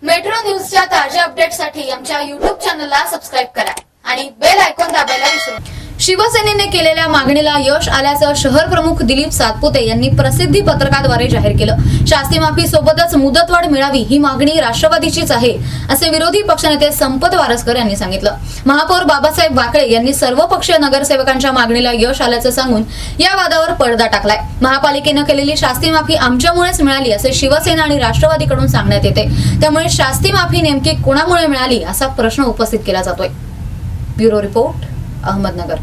Metro न्यूजच्या ताज्या अपडेटसाठी आमच्या YouTube चॅनलला सबस्क्राईब करा आणि बेल आयकॉन दाबायला विसरू नका। शिवसेनेने केलेल्या मागणीला यश आल्याचं शहर प्रमुख दिलीप सातपुते यांनी प्रसिद्धी पत्रकाद्वारे जाहीर केलं। शास्ती माफी सोबतच मुदतवाढ मिळावी ही मागणी राष्ट्रवादीचीच आहे असे विरोधी पक्षनेते संपत वारसकर यांनी सांगितलं। महापौर बाबासाहेब वाकळे यांनी सर्वपक्षीय नगरसेवकांच्या मागणीला यश आल्याचं सांगून या वादावर पडदा टाकलाय। महापालिकेने केलेली शास्ती माफी आमच्यामुळेच मिळाली असे शिवसेना आणि राष्ट्रवादीकडून सांगण्यात येते। त्यामुळे शास्ती माफी नेमकी कोणामुळे मिळाली असा प्रश्न उपस्थित केला जातोय। Bureau report, Ahmednagar.